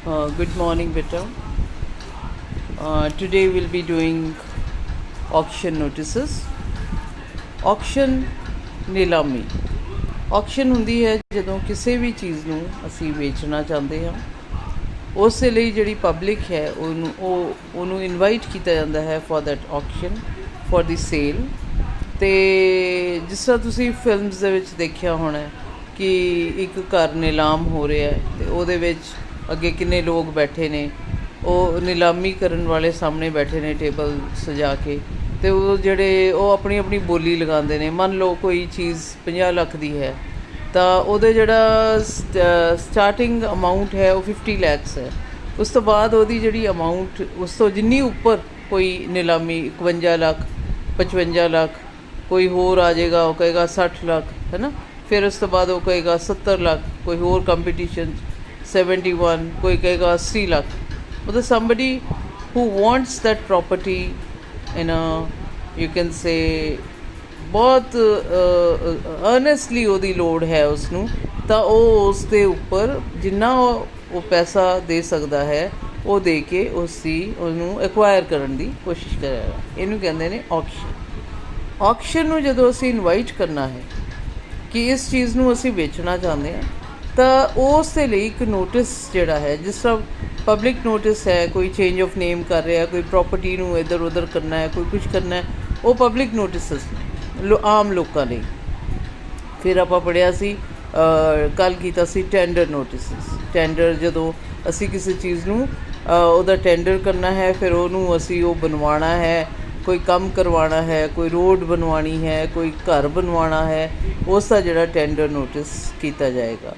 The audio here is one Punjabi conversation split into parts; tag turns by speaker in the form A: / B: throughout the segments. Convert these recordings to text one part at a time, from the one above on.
A: Good morning, beta. Today we'll be doing auction notices. Auction ਨੀਲਾਮੀ auction ਹੁੰਦੀ ਹੈ ਜਦੋਂ ਕਿਸੇ ਵੀ ਚੀਜ਼ ਨੂੰ ਅਸੀਂ ਵੇਚਣਾ ਚਾਹੁੰਦੇ ਹਾਂ। ਉਸ ਦੇ ਲਈ ਜਿਹੜੀ ਪਬਲਿਕ ਹੈ ਉਹਨੂੰ ਇਨਵਾਈਟ ਕੀਤਾ ਜਾਂਦਾ ਹੈ for that auction for the sale. ਅਤੇ ਜਿਸ ਤਰ੍ਹਾਂ ਤੁਸੀਂ ਫਿਲਮਸ ਦੇ ਵਿੱਚ ਦੇਖਿਆ ਹੋਣਾ ਕਿ ਇੱਕ ਘਰ ਨਿਲਾਮ ਹੋ ਰਿਹਾ ਅਤੇ ਉਹਦੇ ਵਿੱਚ ਅੱਗੇ ਕਿੰਨੇ ਲੋਕ ਬੈਠੇ ਨੇ, ਉਹ ਨਿਲਾਮੀ ਕਰਨ ਵਾਲੇ ਸਾਹਮਣੇ ਬੈਠੇ ਨੇ ਟੇਬਲ ਸਜਾ ਕੇ, ਅਤੇ ਉਹ ਜਿਹੜੇ ਉਹ ਆਪਣੀ ਆਪਣੀ ਬੋਲੀ ਲਗਾਉਂਦੇ ਨੇ। ਮੰਨ ਲਓ ਕੋਈ ਚੀਜ਼ 50 ਲੱਖ ਦੀ ਹੈ ਤਾਂ ਉਹਦੇ ਜਿਹੜਾ ਸਟਾਰਟਿੰਗ ਅਮਾਊਂਟ ਹੈ ਉਹ 50 ਲੱਖ ਹੈ। ਉਸ ਤੋਂ ਬਾਅਦ ਉਹਦੀ ਜਿਹੜੀ ਅਮਾਊਂਟ ਉਸ ਤੋਂ ਜਿੰਨੀ ਉੱਪਰ ਕੋਈ ਨਿਲਾਮੀ 51 ਲੱਖ 55 ਲੱਖ ਕੋਈ ਹੋਰ ਆ ਜਾਏਗਾ, ਉਹ ਕਹੇਗਾ 60 ਲੱਖ ਹੈ ਨਾ। ਫਿਰ ਉਸ ਤੋਂ ਬਾਅਦ ਉਹ ਕਹੇਗਾ 70 ਲੱਖ, ਕੋਈ ਹੋਰ ਕੰਪੀਟੀਸ਼ਨ 71, ਕੋਈ ਕਹੇਗਾ 80 ਲੱਖ। ਮਤਲਬ somebody who wants that property in a you can say ਬਹੁਤ ਅਰਨੈਸਟਲੀ ਉਹਦੀ ਲੋੜ ਹੈ ਉਸਨੂੰ, ਤਾਂ ਉਹ ਉਸ ਦੇ ਉੱਪਰ ਜਿੰਨਾ ਉਹ ਪੈਸਾ ਦੇ ਸਕਦਾ ਹੈ ਉਹ ਦੇ ਕੇ ਉਹਨੂੰ ਐਕਵਾਇਰ ਕਰਨ ਦੀ ਕੋਸ਼ਿਸ਼ ਕਰੇਗਾ। ਇਹਨੂੰ ਕਹਿੰਦੇ ਨੇ ਔਕਸ਼ਨ। ਔਕਸ਼ਨ ਨੂੰ ਜਦੋਂ ਅਸੀਂ ਇਨਵਾਈਟ ਕਰਨਾ ਹੈ ਕਿ ਇਸ ਚੀਜ਼ ਨੂੰ ਅਸੀਂ ਵੇਚਣਾ ਚਾਹੁੰਦੇ ਹਾਂ ਤਾਂ ਉਸ ਦੇ ਲਈ ਇੱਕ ਨੋਟਿਸ ਜਿਹੜਾ ਹੈ, ਜਿਸ ਤਰ੍ਹਾਂ ਪਬਲਿਕ ਨੋਟਿਸ ਹੈ, ਕੋਈ ਚੇਂਜ ਆਫ ਨੇਮ ਕਰ ਰਿਹਾ, ਕੋਈ ਪ੍ਰੋਪਰਟੀ ਨੂੰ ਇੱਧਰ ਉੱਧਰ ਕਰਨਾ ਹੈ, ਕੋਈ ਕੁਛ ਕਰਨਾ ਹੈ, ਉਹ ਪਬਲਿਕ ਨੋਟਿਸਸ ਆਮ ਲੋਕਾਂ ਲਈ। ਫਿਰ ਆਪਾਂ ਪੜ੍ਹਿਆ ਸੀ ਕੱਲ੍ਹ ਕੀਤਾ ਸੀ ਟੈਂਡਰ ਨੋਟਿਸਸ। ਟੈਂਡਰ ਜਦੋਂ ਅਸੀਂ ਕਿਸੇ ਚੀਜ਼ ਨੂੰ ਉਹਦਾ ਟੈਂਡਰ ਕਰਨਾ ਹੈ, ਫਿਰ ਉਹਨੂੰ ਅਸੀਂ ਉਹ ਬਣਵਾਉਣਾ ਹੈ, ਕੋਈ ਕੰਮ ਕਰਵਾਉਣਾ ਹੈ, ਕੋਈ ਰੋਡ ਬਣਵਾਉਣੀ ਹੈ, ਕੋਈ ਘਰ ਬਣਵਾਉਣਾ ਹੈ, ਉਸ ਦਾ ਜਿਹੜਾ ਟੈਂਡਰ ਨੋਟਿਸ ਕੀਤਾ ਜਾਏਗਾ।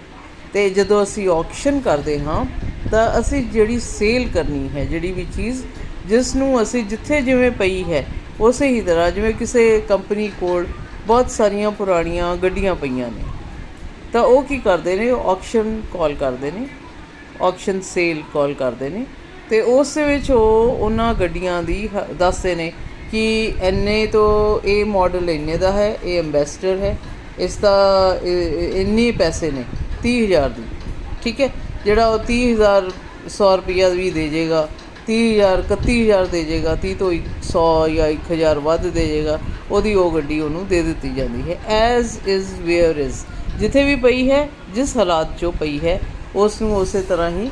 A: ਅਤੇ ਜਦੋਂ ਅਸੀਂ ਔਕਸ਼ਨ ਕਰਦੇ ਹਾਂ ਤਾਂ ਅਸੀਂ ਜਿਹੜੀ ਸੇਲ ਕਰਨੀ ਹੈ, ਜਿਹੜੀ ਵੀ ਚੀਜ਼ ਜਿਸ ਨੂੰ ਅਸੀਂ ਜਿੱਥੇ ਜਿਵੇਂ ਪਈ ਹੈ ਉਸੇ ਹੀ ਤਰ੍ਹਾਂ, ਜਿਵੇਂ ਕਿਸੇ ਕੰਪਨੀ ਕੋਲ ਬਹੁਤ ਸਾਰੀਆਂ ਪੁਰਾਣੀਆਂ ਗੱਡੀਆਂ ਪਈਆਂ ਨੇ ਤਾਂ ਉਹ ਕੀ ਕਰਦੇ ਨੇ, ਔਕਸ਼ਨ ਕਾਲ ਕਰਦੇ ਨੇ, ਔਕਸ਼ਨ ਸੇਲ ਕਾਲ ਕਰਦੇ ਨੇ, ਅਤੇ ਉਸ ਦੇ ਵਿੱਚ ਉਹਨਾਂ ਗੱਡੀਆਂ ਦੀ ਦੱਸਦੇ ਨੇ ਕਿ ਇੰਨੇ ਤੋਂ ਇਹ ਮਾਡਲ ਇੰਨੇ ਦਾ ਹੈ, ਇਹ ਐਂਬੈਸਡਰ ਹੈ, ਇਸ ਦਾ ਇੰਨੇ ਪੈਸੇ ਨੇ 30,000 ਦੀ, ਠੀਕ ਹੈ। ਜਿਹੜਾ ਉਹ 30,000 100 ਰੁਪਈਆ ਵੀ ਦੇ ਜਾਏਗਾ, 30,000 31,000 ਦੇ ਜਾਏਗਾ, 30 ਤੋਂ 100 ਜਾਂ 1,000 ਵੱਧ ਦੇ ਜਾਏਗਾ, ਉਹਦੀ ਉਹ ਗੱਡੀ ਉਹਨੂੰ ਦੇ ਦਿੱਤੀ ਜਾਂਦੀ ਹੈ। ਐਜ਼ ਇਜ਼ ਵੇਅਰ ਇਜ਼, ਜਿੱਥੇ ਵੀ ਪਈ ਹੈ, ਜਿਸ ਹਾਲਾਤ 'ਚੋਂ ਪਈ ਹੈ, ਉਸ ਨੂੰ ਉਸੇ ਤਰ੍ਹਾਂ ਹੀ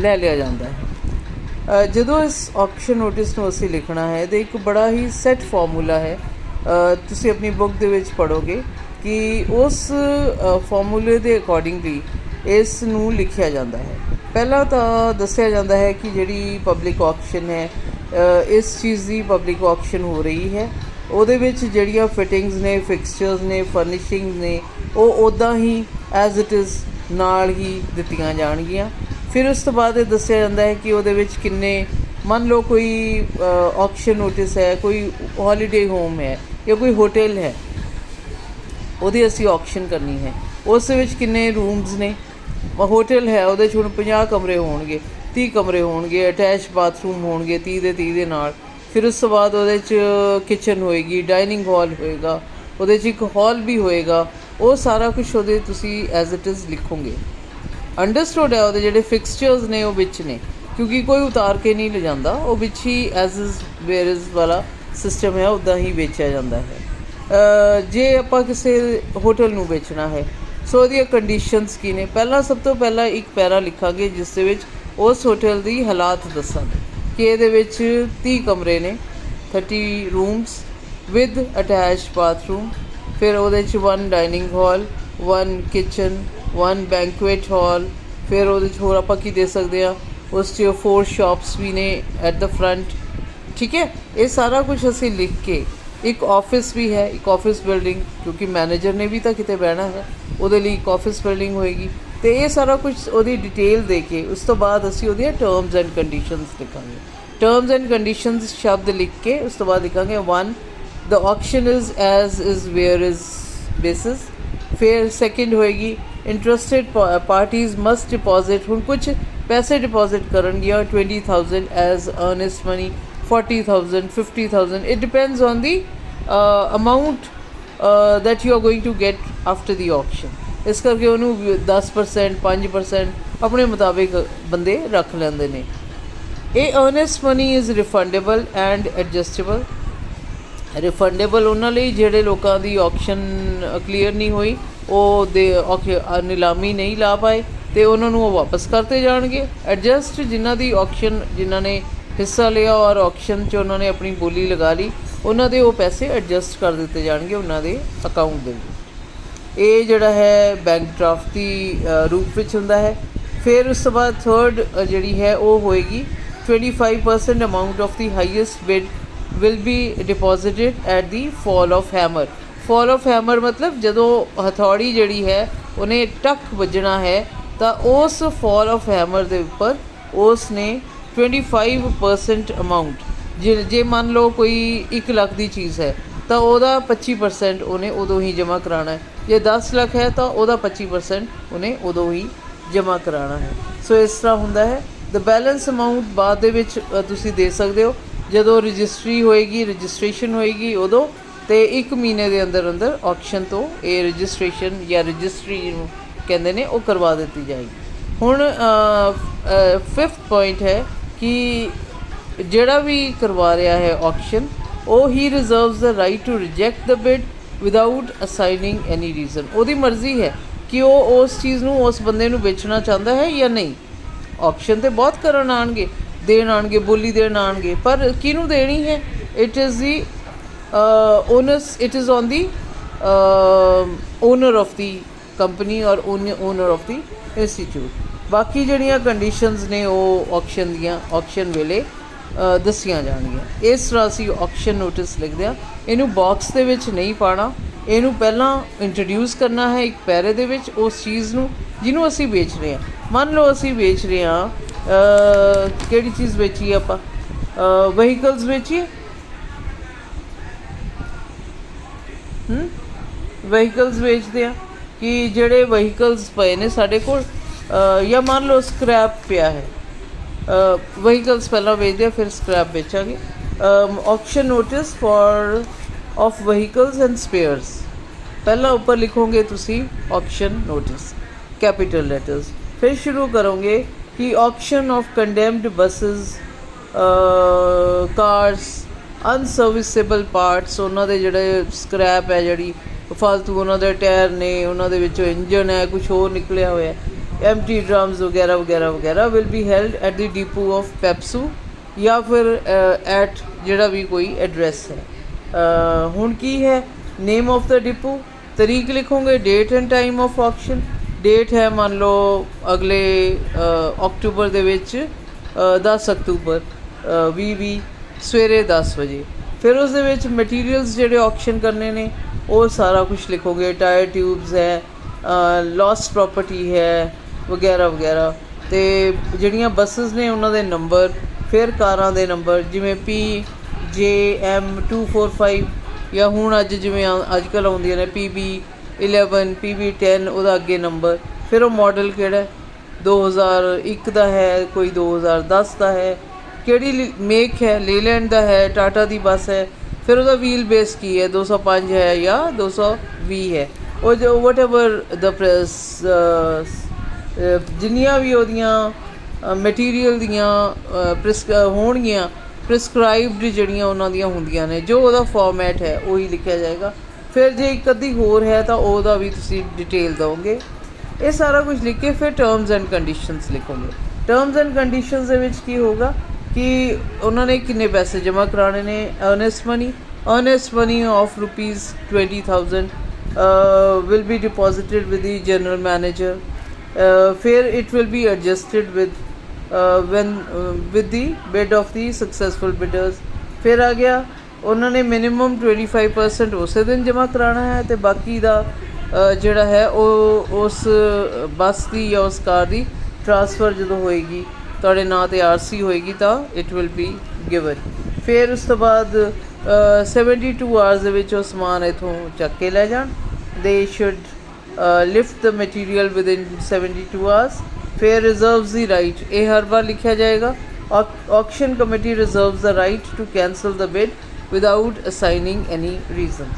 A: ਲੈ ਲਿਆ ਜਾਂਦਾ ਹੈ। ਜਦੋਂ ਇਸ ਔਕਸ਼ਨ ਨੋਟਿਸ ਨੂੰ ਅਸੀਂ ਲਿਖਣਾ ਹੈ ਤਾਂ ਇੱਕ ਬੜਾ ਹੀ ਸੈੱਟ ਫਾਰਮੂਲਾ ਹੈ, ਤੁਸੀਂ ਆਪਣੀ ਬੁੱਕ ਦੇ ਵਿੱਚ ਪੜ੍ਹੋਗੇ ਕਿ ਉਸ ਫਾਰਮੂਲੇ ਦੇ ਅਕੋਰਡਿੰਗਲੀ ਇਸ ਨੂੰ ਲਿਖਿਆ ਜਾਂਦਾ ਹੈ। ਪਹਿਲਾਂ ਤਾਂ ਦੱਸਿਆ ਜਾਂਦਾ ਹੈ ਕਿ ਜਿਹੜੀ ਪਬਲਿਕ ਔਕਸ਼ਨ ਹੈ, ਇਸ ਚੀਜ਼ ਦੀ ਪਬਲਿਕ ਔਕਸ਼ਨ ਹੋ ਰਹੀ ਹੈ, ਉਹਦੇ ਵਿੱਚ ਜਿਹੜੀਆਂ ਫਿਟਿੰਗਸ ਨੇ, ਫਿਕਸਚਰਸ ਨੇ, ਫਰਨਿਸ਼ਿੰਗ ਨੇ, ਉਹ ਉੱਦਾਂ ਹੀ ਐਜ਼ ਇਟ ਇਜ਼ ਨਾਲ ਹੀ ਦਿੱਤੀਆਂ ਜਾਣਗੀਆਂ। ਫਿਰ ਉਸ ਤੋਂ ਬਾਅਦ ਇਹ ਦੱਸਿਆ ਜਾਂਦਾ ਹੈ ਕਿ ਉਹਦੇ ਵਿੱਚ ਕਿੰਨੇ, ਮੰਨ ਲਓ ਕੋਈ ਔਕਸ਼ਨ ਨੋਟਿਸ ਹੈ, ਕੋਈ ਹੌਲੀਡੇ ਹੋਮ ਹੈ ਜਾਂ ਕੋਈ ਹੋਟਲ ਹੈ, ਉਹਦੀ ਅਸੀਂ ਔਕਸ਼ਨ ਕਰਨੀ ਹੈ, ਉਸ ਦੇ ਵਿੱਚ ਕਿੰਨੇ ਰੂਮਸ ਨੇ। ਹੋਟਲ ਹੈ, ਉਹਦੇ 'ਚ ਹੁਣ 50 ਕਮਰੇ ਹੋਣਗੇ, 30 ਕਮਰੇ ਹੋਣਗੇ, ਅਟੈਚ ਬਾਥਰੂਮ ਹੋਣਗੇ 30 ਦੇ 30 ਦੇ ਨਾਲ। ਫਿਰ ਉਸ ਤੋਂ ਬਾਅਦ ਉਹਦੇ 'ਚ ਕਿਚਨ ਹੋਏਗੀ, ਡਾਈਨਿੰਗ ਹਾਲ ਹੋਏਗਾ, ਉਹਦੇ 'ਚ ਇੱਕ ਹਾਲ ਵੀ ਹੋਏਗਾ, ਉਹ ਸਾਰਾ ਕੁਛ ਉਹਦੇ ਤੁਸੀਂ ਐਜ਼ ਇਟ ਇਜ਼ ਲਿਖੋਗੇ। ਅੰਡਰਸਟੂਡ ਹੈ। ਉਹਦੇ ਜਿਹੜੇ ਫਿਕਸਚਰਸ ਨੇ ਉਹ ਵਿੱਚ ਨੇ, ਕਿਉਂਕਿ ਕੋਈ ਉਤਾਰ ਕੇ ਨਹੀਂ ਲਿਜਾਂਦਾ, ਉਹ ਵਿੱਚ ਹੀ ਐਜ਼ ਇਜ਼ ਵੇਅਰ ਇਜ਼ ਵਾਲਾ ਸਿਸਟਮ ਹੈ, ਉੱਦਾਂ ਹੀ ਵੇਚਿਆ ਜਾਂਦਾ ਹੈ। ਜੇ ਆਪਾਂ ਕਿਸੇ ਹੋਟਲ ਨੂੰ ਵੇਚਣਾ ਹੈ, ਸੋ ਉਹਦੀਆਂ ਕੰਡੀਸ਼ਨਸ ਕੀ ਨੇ। ਸਭ ਤੋਂ ਪਹਿਲਾਂ ਇੱਕ ਪੈਰਾ ਲਿਖਾਂਗੇ ਜਿਸ ਦੇ ਵਿੱਚ ਉਸ ਹੋਟਲ ਦੀ ਹਾਲਾਤ ਦੱਸਾਂਗੇ ਕਿ ਇਹਦੇ ਵਿੱਚ 30 ਕਮਰੇ ਨੇ, 30 ਰੂਮਸ ਵਿਦ ਅਟੈਚ ਬਾਥਰੂਮ, ਫਿਰ ਉਹਦੇ 'ਚ 1 ਡਾਈਨਿੰਗ ਹਾਲ, 1 ਕਿਚਨ, 1 ਬੈਂਕੁਏਟ ਹਾਲ, ਫਿਰ ਉਹਦੇ 'ਚ ਹੋਰ ਆਪਾਂ ਕੀ ਦੇ ਸਕਦੇ ਹਾਂ, ਉਸ 'ਚ 4 ਸ਼ਾਪਸ ਵੀ ਨੇ ਐਟ ਦ ਫਰੰਟ, ਠੀਕ ਹੈ। ਇਹ ਸਾਰਾ ਕੁਛ ਅਸੀਂ ਲਿਖ ਕੇ, ਇੱਕ ਆਫਿਸ ਵੀ ਹੈ, ਇੱਕ ਆਫਿਸ ਬਿਲਡਿੰਗ, ਕਿਉਂਕਿ ਮੈਨੇਜਰ ਨੇ ਵੀ ਤਾਂ ਕਿਤੇ ਬਹਿਣਾ ਹੈ, ਉਹਦੇ ਲਈ ਇੱਕ ਆਫਿਸ ਬਿਲਡਿੰਗ ਹੋਏਗੀ, ਅਤੇ ਇਹ ਸਾਰਾ ਕੁਛ ਉਹਦੀ ਡਿਟੇਲ ਦੇ ਕੇ ਉਸ ਤੋਂ ਬਾਅਦ ਅਸੀਂ ਉਹਦੀਆਂ ਟਰਮਸ ਐਂਡ ਕੰਡੀਸ਼ਨਸ ਲਿਖਾਂਗੇ। ਟਰਮਸ ਐਂਡ ਕੰਡੀਸ਼ਨਸ ਸ਼ਬਦ ਲਿਖ ਕੇ ਉਸ ਤੋਂ ਬਾਅਦ ਲਿਖਾਂਗੇ 1 the auction is as is where is basis. ਫਿਰ ਸੈਕਿੰਡ ਹੋਏਗੀ ਇੰਟਰਸਟਿਡ ਪਾਰਟੀਜ਼ ਮਸਟ ਡਿਪੋਜ਼ਿਟ, ਹੁਣ ਕੁਛ ਪੈਸੇ ਡਿਪੋਜ਼ਿਟ ਕਰਨਗੀਆਂ 20,000 as earnest money, 40,000, 50,000, it depends on the amount that you are going to get after the auction. ਇਸ ਕਰਕੇ ਉਹਨੂੰ 10% 5% ਆਪਣੇ ਮੁਤਾਬਿਕ ਬੰਦੇ ਰੱਖ ਲੈਂਦੇ ਨੇ। ਇਹ earnest money is refundable and adjustable. Refundable ਉਹਨਾਂ ਲਈ ਜਿਹੜੇ ਲੋਕਾਂ ਦੀ ਔਕਸ਼ਨ ਕਲੀਅਰ ਨਹੀਂ ਹੋਈ, ਉਹ ਨਿਲਾਮੀ ਨਹੀਂ ਲਾ ਪਾਏ ਅਤੇ ਉਹਨਾਂ ਨੂੰ ਉਹ ਵਾਪਸ ਕਰਤੇ ਜਾਣਗੇ। ਐਡਜਸਟ ਜਿਨ੍ਹਾਂ ਦੀ ਔਕਸ਼ਨ, ਜਿਨ੍ਹਾਂ ਨੇ ਹਿੱਸਾ ਲਿਆ ਔਰ ਔਕਸ਼ਨ 'ਚ ਉਹਨਾਂ ਨੇ ਆਪਣੀ ਬੋਲੀ ਲਗਾ ਲਈ, ਉਹਨਾਂ ਦੇ ਉਹ ਪੈਸੇ ਐਡਜਸਟ ਕਰ ਦਿੱਤੇ ਜਾਣਗੇ ਉਹਨਾਂ ਦੇ ਅਕਾਊਂਟ ਦੇ ਵਿੱਚ। ਇਹ ਜਿਹੜਾ ਹੈ ਬੈਂਕ ਡਰਾਫਟ ਦੀ ਰੂਪ ਵਿੱਚ ਹੁੰਦਾ ਹੈ। ਫਿਰ ਉਸ ਤੋਂ ਬਾਅਦ ਥਰਡ ਜਿਹੜੀ ਹੈ ਉਹ ਹੋਏਗੀ 25% amount of the highest bid will be deposited at the fall of hammer। fall of hammer ਮਤਲਬ ਜਦੋਂ ਹਥੌੜੀ ਜਿਹੜੀ ਹੈ ਉਹਨੇ ਟੱਕ ਵੱਜਣਾ ਹੈ ਤਾਂ ਉਸ fall of hammer ਦੇ ਉੱਪਰ ਉਸ ਨੇ 25% ਅਮਾਊਂਟ, ਜੇ ਮੰਨ ਲਓ ਕੋਈ 1 ਲੱਖ ਦੀ ਚੀਜ਼ ਹੈ ਤਾਂ ਉਹਦਾ 25% ਉਹਨੇ ਉਦੋਂ ਹੀ ਜਮ੍ਹਾਂ ਕਰਾਉਣਾ ਹੈ। ਜੇ 10 ਲੱਖ ਹੈ ਤਾਂ ਉਹਦਾ 25% ਉਹਨੇ ਉਦੋਂ ਹੀ ਜਮ੍ਹਾਂ ਕਰਾਉਣਾ ਹੈ। ਸੋ ਇਸ ਤਰ੍ਹਾਂ ਹੁੰਦਾ ਹੈ। ਦ ਬੈਲੈਂਸ ਅਮਾਊਂਟ ਬਾਅਦ ਦੇ ਵਿੱਚ ਤੁਸੀਂ ਦੇ ਸਕਦੇ ਹੋ ਜਦੋਂ ਰਜਿਸਟਰੀ ਹੋਏਗੀ, ਰਜਿਸਟ੍ਰੇਸ਼ਨ ਹੋਏਗੀ ਉਦੋਂ, ਅਤੇ 1 ਮਹੀਨੇ ਦੇ ਅੰਦਰ ਅੰਦਰ ਔਕਸ਼ਨ ਤੋਂ ਇਹ ਰਜਿਸਟ੍ਰੇਸ਼ਨ ਜਾਂ ਰਜਿਸਟਰੀ ਨੂੰ ਕਹਿੰਦੇ ਨੇ ਉਹ ਕਰਵਾ ਦਿੱਤੀ ਜਾਏਗੀ। ਹੁਣ 5th ਪੁਆਇੰਟ ਹੈ ਕਿ ਜਿਹੜਾ ਵੀ ਕਰਵਾ ਰਿਹਾ ਹੈ ਔਕਸ਼ਨ, ਉਹ ਹੀ ਰਿਜ਼ਰਵਸ ਦਾ right to reject the bid without assigning any reason. ਉਹਦੀ ਮਰਜ਼ੀ ਹੈ ਕਿ ਉਹ ਉਸ ਚੀਜ਼ ਨੂੰ ਉਸ ਬੰਦੇ ਨੂੰ ਵੇਚਣਾ ਚਾਹੁੰਦਾ ਹੈ ਜਾਂ ਨਹੀਂ। ਔਕਸ਼ਨ ਤਾਂ ਬਹੁਤ ਕਰਨ ਆਉਣਗੇ, ਦੇਣ ਆਉਣਗੇ, ਬੋਲੀ ਦੇਣ ਆਉਣਗੇ, ਪਰ ਕਿਹਨੂੰ ਦੇਣੀ ਹੈ? It is the it is on the owner of the company ਔਰ ਓਨਰ ਆਫ ਦੀ ਇੰਸਟੀਚਿਊਟ। ਬਾਕੀ ਜਿਹੜੀਆਂ ਕੰਡੀਸ਼ਨਸ ਨੇ ਉਹ ਔਕਸ਼ਨ ਦੀਆਂ ਔਕਸ਼ਨ ਵੇਲੇ ਦੱਸੀਆਂ ਜਾਣਗੀਆਂ। ਇਸ ਤਰ੍ਹਾਂ ਅਸੀਂ ਔਕਸ਼ਨ ਨੋਟਿਸ ਲਿਖਦੇ ਹਾਂ। ਇਹਨੂੰ ਬਾਕਸ ਦੇ ਵਿੱਚ ਨਹੀਂ ਪਾਉਣਾ, ਇਹਨੂੰ ਪਹਿਲਾਂ ਇੰਟਰੋਡਿਊਸ ਕਰਨਾ ਹੈ ਇੱਕ ਪੈਰੇ ਦੇ ਵਿੱਚ ਉਸ ਚੀਜ਼ ਨੂੰ ਜਿਹਨੂੰ ਅਸੀਂ ਵੇਚ ਰਹੇ ਹਾਂ। ਮੰਨ ਲਓ ਅਸੀਂ ਵੇਚ ਰਹੇ ਹਾਂ ਕਿਹੜੀ ਚੀਜ਼ ਵੇਚੀਏ ਆਪਾਂ, ਵਹੀਕਲਸ ਵੇਚੀਏ, ਵਹੀਕਲਸ ਵੇਚਦੇ ਹਾਂ ਕਿ ਜਿਹੜੇ ਵਹੀਕਲਸ ਪਏ ਨੇ ਸਾਡੇ ਕੋਲ, ਜਾਂ ਮੰਨ ਲਓ ਸਕ੍ਰੈਪ ਪਿਆ ਹੈ। ਵਹੀਕਲਸ ਪਹਿਲਾਂ ਵੇਚਦੇ ਹਾਂ, ਫਿਰ ਸਕ੍ਰੈਪ ਵੇਚਾਂਗੇ। Auction notice of vehicles and spares, ਪਹਿਲਾਂ ਉੱਪਰ ਲਿਖੋਗੇ ਤੁਸੀਂ ਔਕਸ਼ਨ ਨੋਟਿਸ ਕੈਪੀਟਲ ਲੈਟਰਸ। ਫਿਰ ਸ਼ੁਰੂ ਕਰੋਗੇ ਕਿ auction of condemned buses, cars, unserviceable parts, ਉਹਨਾਂ ਦੇ ਜਿਹੜੇ ਸਕ੍ਰੈਪ ਹੈ, ਜਿਹੜੀ ਫਾਲਤੂ ਉਹਨਾਂ ਦੇ ਟਾਇਰ ਨੇ, ਉਹਨਾਂ ਦੇ ਵਿੱਚੋਂ ਇੰਜਨ ਹੈ, ਕੁਛ ਹੋਰ ਨਿਕਲਿਆ ਹੋਇਆ, ਐਮਟੀ ਡਰਮਸ ਵਗੈਰਾ ਵਗੈਰਾ ਵਗੈਰਾ, will be held at the depot of PEPSU ਜਾਂ ਫਿਰ ਐਟ ਜਿਹੜਾ ਵੀ ਕੋਈ ਐਡਰੈਸ ਹੈ। ਹੁਣ ਕੀ ਹੈ ਨੇਮ ਆਫ ਦਾ ਡਿਪੂ, ਤਰੀਕ ਲਿਖੋਗੇ, date and time of auction. Date ਹੈ ਮੰਨ ਲਓ ਅਗਲੇ ਅਕਤੂਬਰ ਦੇ ਵਿੱਚ 10 ਅਕਤੂਬਰ 2020 ਸਵੇਰੇ 10 ਵਜੇ। ਫਿਰ ਉਸ ਦੇ ਵਿੱਚ ਮਟੀਰੀਅਲਸ ਜਿਹੜੇ ਔਕਸ਼ਨ ਕਰਨੇ ਨੇ ਉਹ ਸਾਰਾ ਕੁਛ ਲਿਖੋਗੇ, ਟਾਇਰ ਟਿਊਬਸ ਹੈ, ਲੋਸਟ ਪ੍ਰੋਪਰਟੀ ਹੈ ਵਗੈਰਾ ਵਗੈਰਾ, ਅਤੇ ਜਿਹੜੀਆਂ ਬੱਸਿਸ ਨੇ ਉਹਨਾਂ ਦੇ ਨੰਬਰ, ਫਿਰ ਕਾਰਾਂ ਦੇ ਨੰਬਰ ਜਿਵੇਂ PJM 245 ਜਾਂ ਹੁਣ ਜਿਵੇਂ ਅੱਜ ਕੱਲ੍ਹ ਆਉਂਦੀਆਂ ਨੇ PB11 PB10, ਉਹਦਾ ਅੱਗੇ ਨੰਬਰ, ਫਿਰ ਉਹ ਮਾਡਲ ਕਿਹੜਾ 2001 ਦਾ ਹੈ, ਕੋਈ 2010 ਦਾ ਹੈ, ਕਿਹੜੀ ਮੇਕ ਹੈ, ਲੇਲੈਂਡ ਦਾ ਹੈ, ਟਾਟਾ ਦੀ ਬੱਸ ਹੈ, ਫਿਰ ਉਹਦਾ ਵੀਲ ਬੇਸ ਕੀ ਹੈ, 205 ਹੈ ਜਾਂ 220 ਹੈ। ਉਹ ਜੋ ਵਟ ਐਵਰ ਦਾ ਜਿੰਨੀਆਂ ਵੀ ਉਹਦੀਆਂ ਮਟੀਰੀਅਲ ਦੀਆਂ ਹੋਣਗੀਆਂ ਪ੍ਰਿਸਕ੍ਰਾਈਬਡ ਜਿਹੜੀਆਂ ਉਹਨਾਂ ਦੀਆਂ ਹੁੰਦੀਆਂ ਨੇ, ਜੋ ਉਹਦਾ ਫੋਰਮੈਟ ਹੈ ਉਹੀ ਲਿਖਿਆ ਜਾਏਗਾ। ਫਿਰ ਜੇ ਇੱਕ ਅੱਧੀ ਹੋਰ ਹੈ ਤਾਂ ਉਹਦਾ ਵੀ ਤੁਸੀਂ ਡਿਟੇਲ ਦਿਓਗੇ। ਇਹ ਸਾਰਾ ਕੁਝ ਲਿਖ ਕੇ ਫਿਰ ਟਰਮਸ ਐਂਡ ਕੰਡੀਸ਼ਨਸ ਲਿਖੋਗੇ। ਟਰਮਸ ਐਂਡ ਕੰਡੀਸ਼ਨਸ ਦੇ ਵਿੱਚ ਕੀ ਹੋਊਗਾ ਕਿ ਉਹਨਾਂ ਨੇ ਕਿੰਨੇ ਪੈਸੇ ਜਮ੍ਹਾਂ ਕਰਾਉਣੇ ਨੇ। Earnest money of ₹20,000 will be deposited with the general manager. ਫਿਰ it will be adjusted with the bid of the successful bidders। ਫਿਰ ਆ ਗਿਆ ਉਹਨਾਂ ਨੇ ਮਿਨੀਮਮ 25% ਉਸੇ ਦਿਨ ਜਮ੍ਹਾਂ ਕਰਾਉਣਾ ਹੈ, ਅਤੇ ਬਾਕੀ ਦਾ ਜਿਹੜਾ ਹੈ ਉਹ ਉਸ ਬੱਸ ਦੀ ਜਾਂ ਉਸ ਕਾਰ ਦੀ ਟਰਾਂਸਫਰ ਜਦੋਂ ਹੋਏਗੀ, ਤੁਹਾਡੇ ਨਾਂ 'ਤੇ RC ਹੋਏਗੀ ਤਾਂ ਇਟ ਵਿਲ ਬੀ ਗਿਵਨ। ਫਿਰ ਉਸ ਤੋਂ ਬਾਅਦ 72 ਆਵਰਸ ਦੇ ਵਿੱਚ ਉਹ ਸਮਾਨ ਇੱਥੋਂ ਚੱਕ ਕੇ ਲੈ ਜਾਣ। They should lift the material within 72 hours. ਫਿਰ ਰਿਜ਼ਰਵਸ ਦੀ ਰਾਈਟ, ਇਹ ਹਰ ਵਾਰ ਲਿਖਿਆ ਜਾਏਗਾ। ਔਕਸ਼ਨ ਕਮੇਟੀ ਰਿਜ਼ਰਵਸ ਦਾ right to cancel the bid without assigning any reason.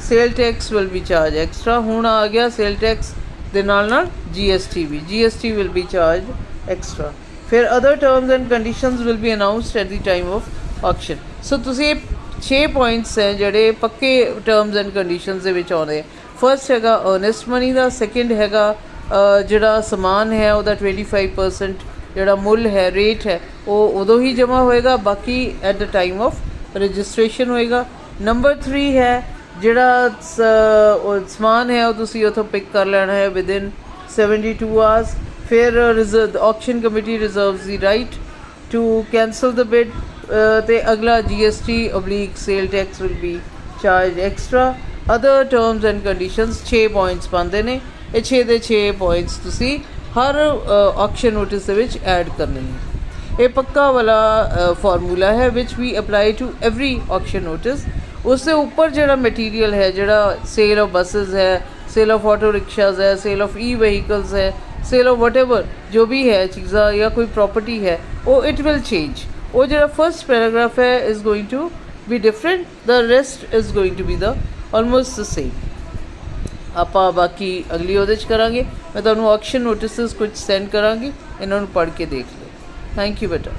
A: Sale tax will be charge extra. ਹੁਣ ਆ ਗਿਆ ਸੇਲ ਟੈਕਸ ਦੇ ਨਾਲ GST we, GST will be charged extra। ਫਿਰ other terms and conditions will be announced at the time of auction। ਸੋ ਤੁਸੀਂ 6 points ਹੈ ਜਿਹੜੇ ਪੱਕੇ terms and conditions ਦੇ ਵਿੱਚ ਆਉਂਦੇ। ਫਸਟ ਹੈਗਾ अर्ਨੈਸਟ ਮਨੀ ਦਾ, ਸੈਕਿੰਡ ਹੈਗਾ ਜਿਹੜਾ ਸਮਾਨ ਹੈ ਉਹਦਾ 25% ਜਿਹੜਾ ਮੁੱਲ ਹੈ, ਰੇਟ ਹੈ, ਉਹ ਉਦੋਂ ਹੀ ਜਮ੍ਹਾਂ ਹੋਏਗਾ, ਬਾਕੀ at the time of registration ਹੋਏਗਾ। ਨੰਬਰ 3 ਹੈ ਜਿਹੜਾ ਸਮਾਨ ਹੈ ਉਹ ਤੁਸੀਂ ਉੱਥੋਂ ਪਿਕ ਕਰ ਲੈਣਾ ਹੈ ਵਿਦਿਨ 72 ਆਵਰਸ। ਫਿਰ ਆਕਸ਼ਨ ਕਮੇਟੀ ਰਿਜ਼ਰਵਸ ਦੀ right to cancel the bid. ਅਤੇ ਅਗਲਾ GST sale tax will be charge extra. Other terms and conditions 6 points ਪਾਉਂਦੇ ਨੇ। ਇਹ 6 ਦੇ 6 ਪੁਆਇੰਟਸ ਤੁਸੀਂ ਹਰ ਆਕਸ਼ਨ ਨੋਟਿਸ ਦੇ ਵਿੱਚ ਐਡ ਕਰਨੇ ਨੇ। ਇਹ ਪੱਕਾ ਵਾਲਾ ਫਾਰਮੂਲਾ ਹੈ ਵਿਚ ਵੀ apply to every auction notice. ਉਸ ਦੇ ਉੱਪਰ ਜਿਹੜਾ ਮਟੀਰੀਅਲ ਹੈ, ਜਿਹੜਾ ਸੇਲ ਆਫ ਬੱਸਿਸ ਹੈ, ਸੇਲ ਆਫ ਆਟੋ ਰਿਕਸ਼ਾਜ਼ ਹੈ, ਸੇਲ ਆਫ ਵਹੀਕਲਸ ਹੈ, ਸੇਲ ਆਫ ਵਟਐਵਰ ਜੋ ਵੀ ਹੈ ਚੀਜ਼ਾਂ ਜਾਂ ਕੋਈ ਪ੍ਰੋਪਰਟੀ ਹੈ, ਉਹ ਇਟ ਵਿਲ ਚੇਂਜ। ਉਹ ਜਿਹੜਾ ਫਸਟ ਪੈਰਾਗ੍ਰਾਫ ਹੈ is going to be different, the rest is going to be the almost the same. ਆਪਾਂ ਬਾਕੀ ਅਗਲੀ ਉਹਦੇ 'ਚ ਕਰਾਂਗੇ। ਮੈਂ ਤੁਹਾਨੂੰ ਆਕਸ਼ਨ ਨੋਟਿਸਿਸ ਕੁਝ ਸੈਂਡ ਕਰਾਂਗੀ, ਇਹਨਾਂ ਨੂੰ ਪੜ੍ਹ ਕੇ ਦੇਖ ਲਓ। ਥੈਂਕ ਯੂ ਬੇਟਾ।